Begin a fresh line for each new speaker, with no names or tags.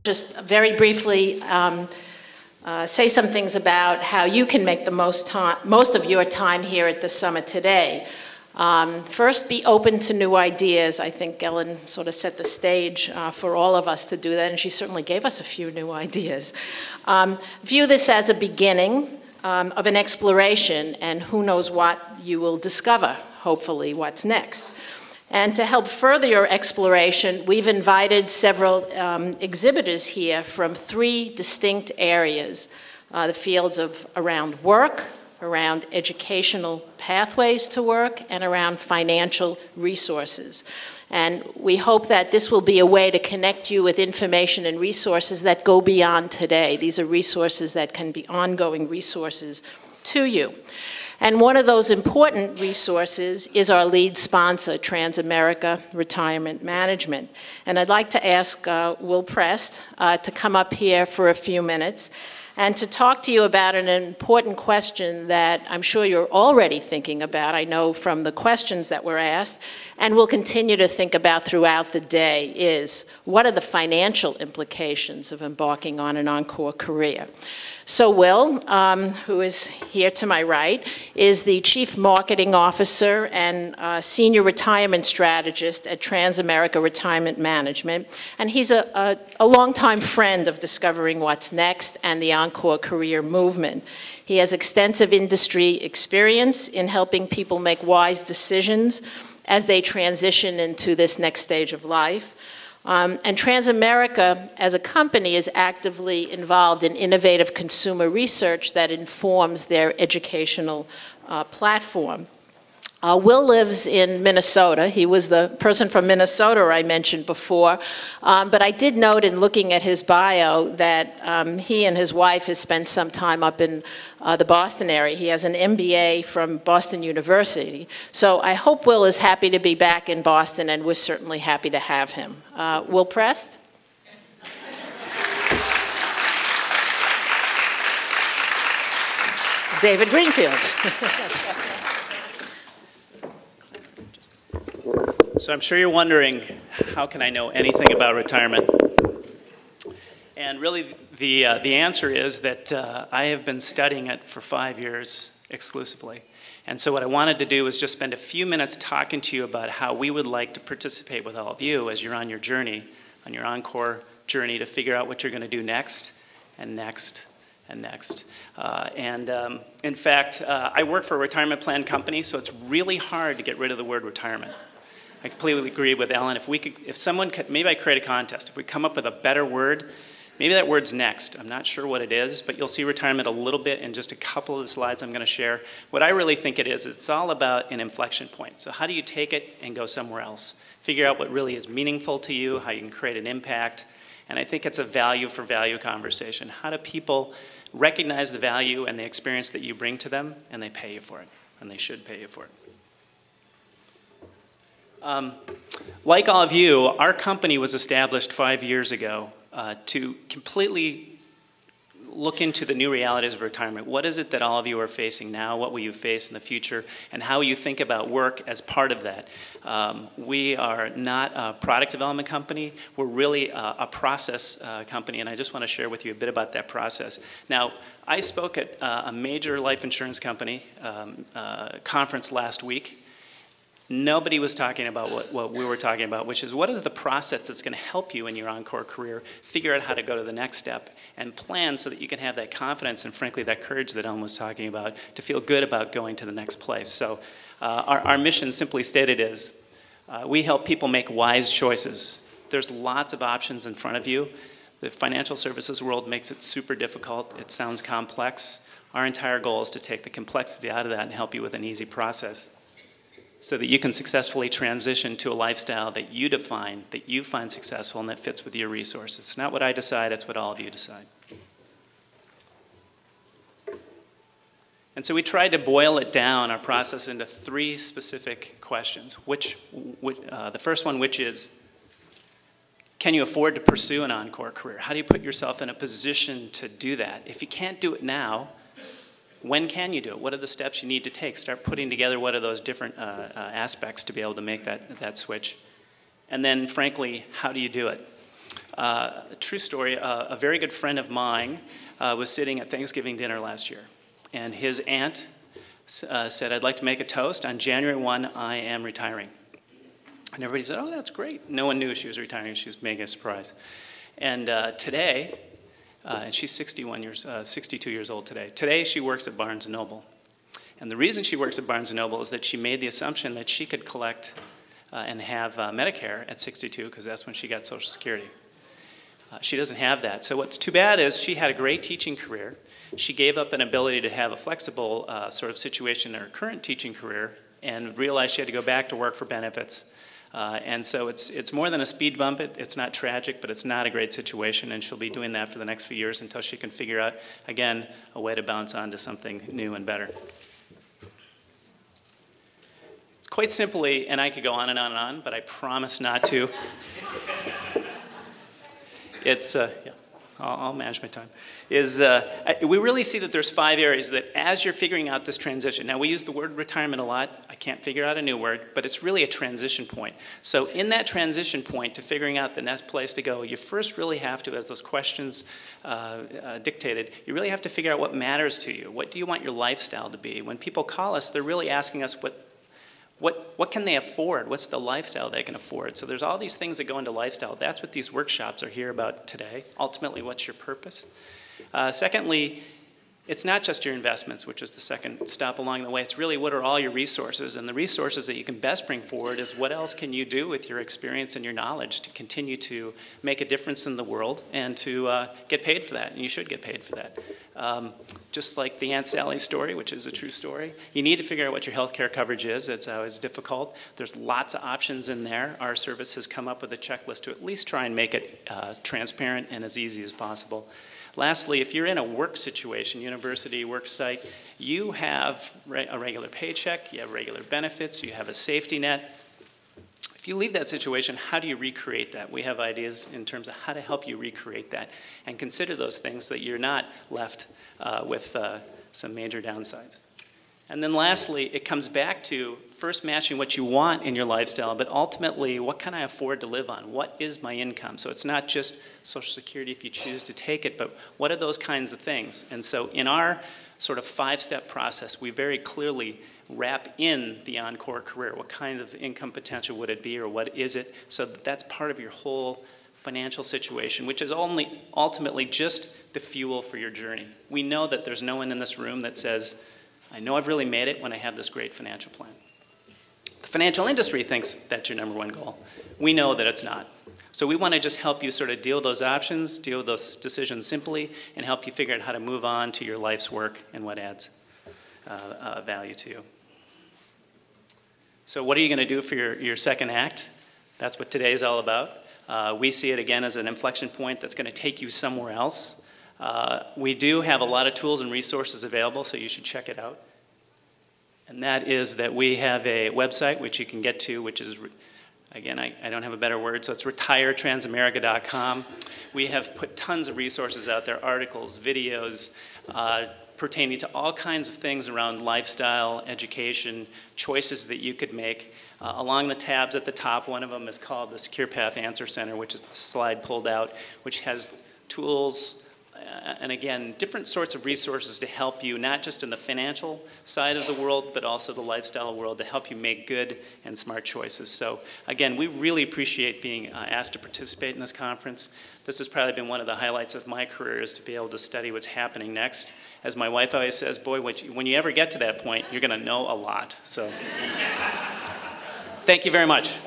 just very briefly say some things about how you can make the most of your time here at the summit today. First, be open to new ideas. I think Ellen sort of set the stage for all of us to do that, and she certainly gave us a few new ideas. View this as a beginning of an exploration, and who knows what you will discover, hopefully, what's next. And to help further your exploration, we've invited several exhibitors here from 3 distinct areas, the fields of around work, around educational pathways to work, and around financial resources. And we hope that this will be a way to connect you with information and resources that go beyond today. These are resources that can be ongoing resources to you. And one of those important resources is our lead sponsor, Transamerica Retirement Management. And I'd like to ask Will Prest to come up here for a few minutes and to talk to you about an important question that I'm sure you're already thinking about, I know from the questions that were asked, and will continue to think about throughout the day is, what are the financial implications of embarking on an encore career? So Will, who is here to my right, is the Chief Marketing Officer and Senior Retirement Strategist at Transamerica Retirement Management. And he's a longtime friend of Discovering What's Next and the Encore Career Movement. He has extensive industry experience in helping people make wise decisions as they transition into this next stage of life. And Transamerica, as a company, is actively involved in innovative consumer research that informs their educational platform. Will lives in Minnesota. He was the person from Minnesota I mentioned before. But I did note in looking at his bio that he and his wife has spent some time up in the Boston area. He has an MBA from Boston University. So I hope Will is happy to be back in Boston, and we're certainly happy to have him. Will Prest? David Greenfield.
So I'm sure you're wondering, how can I know anything about retirement? And really, the answer is that I have been studying it for 5 years exclusively. And so what I wanted to do was just spend a few minutes talking to you about how we would like to participate with all of you as you're on your journey, on your encore journey to figure out what you're going to do next, and next, and next. In fact, I work for a retirement plan company, so it's really hard to get rid of the word retirement. I completely agree with Ellen. If someone could, maybe I create a contest. If we come up with a better word, maybe that word's next. I'm not sure what it is, but you'll see retirement a little bit in just a couple of the slides I'm going to share. What I really think it is, it's all about an inflection point. So how do you take it and go somewhere else? Figure out what really is meaningful to you, how you can create an impact. And I think it's a value for value conversation. How do people recognize the value and the experience that you bring to them, and they pay you for it, and they should pay you for it. Like all of you, our company was established 5 years ago to completely look into the new realities of retirement. What is it that all of you are facing now? What will you face in the future? And how you think about work as part of that. We are not a product development company. We're really a process company, and I just want to share with you a bit about that process. Now, I spoke at a major life insurance company conference last week. Nobody was talking about what we were talking about, which is what is the process that's going to help you in your encore career, figure out how to go to the next step, and plan so that you can have that confidence and, frankly, that courage that Ellen was talking about to feel good about going to the next place. So our mission, simply stated, is we help people make wise choices. There's lots of options in front of you. The financial services world makes it super difficult. It sounds complex. Our entire goal is to take the complexity out of that and help you with an easy process, so that you can successfully transition to a lifestyle that you define, that you find successful, and that fits with your resources. It's not what I decide, it's what all of you decide. And so we tried to boil it down, our process, into 3 specific questions. The first one, which is, can you afford to pursue an encore career? How do you put yourself in a position to do that? If you can't do it now, when can you do it? What are the steps you need to take? Start putting together what are those different aspects to be able to make that switch. And then, frankly, how do you do it? A true story, a very good friend of mine was sitting at Thanksgiving dinner last year, and his aunt said, I'd like to make a toast. On January 1, I am retiring. And everybody said, oh, that's great. No one knew she was retiring. She was making a surprise. And today, and she's 62 years old today. Today, she works at Barnes & Noble. And the reason she works at Barnes & Noble is that she made the assumption that she could collect and have Medicare at 62, because that's when she got Social Security. She doesn't have that. So what's too bad is she had a great teaching career. She gave up an ability to have a flexible sort of situation in her current teaching career and realized she had to go back to work for benefits. And so it's more than a speed bump. It's not tragic, but it's not a great situation, and she'll be doing that for the next few years until she can figure out, again, a way to bounce on to something new and better. Quite simply, and I could go on and on and on, but I promise not to. It's, yeah, I'll manage my time. We really see that there's 5 areas that as you're figuring out this transition, now we use the word retirement a lot. I can't figure out a new word, but it's really a transition point. So in that transition point to figuring out the next place to go, you first really have to, as those questions dictated, you really have to figure out what matters to you. What do you want your lifestyle to be? When people call us, they're really asking us what can they afford? What's the lifestyle they can afford? So there's all these things that go into lifestyle. That's what these workshops are here about today. Ultimately, what's your purpose? Secondly, it's not just your investments, which is the second stop along the way. It's really what are all your resources. And the resources that you can best bring forward is what else can you do with your experience and your knowledge to continue to make a difference in the world and to get paid for that. And you should get paid for that. Just like the Aunt Sally story, which is a true story. You need to figure out what your health care coverage is. It's always difficult. There's lots of options in there. Our service has come up with a checklist to at least try and make it transparent and as easy as possible. Lastly, if you're in a work situation, university, work site, you have a regular paycheck, you have regular benefits, you have a safety net. If you leave that situation, how do you recreate that? We have ideas in terms of how to help you recreate that and consider those things that you're not left with some major downsides. And then lastly, it comes back to first matching what you want in your lifestyle, but ultimately, what can I afford to live on? What is my income? So it's not just Social Security if you choose to take it, but what are those kinds of things? And so in our sort of 5-step process, we very clearly wrap in the Encore career. What kind of income potential would it be, or what is it? So that's part of your whole financial situation, which is only ultimately just the fuel for your journey. We know that there's no one in this room that says, I know I've really made it when I have this great financial plan. The financial industry thinks that's your #1 goal. We know that it's not. So we want to just help you sort of deal with those options, deal with those decisions simply, and help you figure out how to move on to your life's work and what adds value to you. So what are you going to do for your second act? That's what today is all about. We see it again as an inflection point that's going to take you somewhere else. We do have a lot of tools and resources available, so you should check it out. And that is that we have a website which you can get to, which is, again, I don't have a better word, so it's retiretransamerica.com. We have put tons of resources out there, articles, videos, pertaining to all kinds of things around lifestyle, education, choices that you could make. Along the tabs at the top, one of them is called the Secure Path Answer Center, which is the slide pulled out, which has tools, and again, different sorts of resources to help you, not just in the financial side of the world, but also the lifestyle world, to help you make good and smart choices. So again, we really appreciate being asked to participate in this conference. This has probably been one of the highlights of my career, is to be able to study what's happening next. As my wife always says, boy, when you ever get to that point, you're going to know a lot. So thank you very much.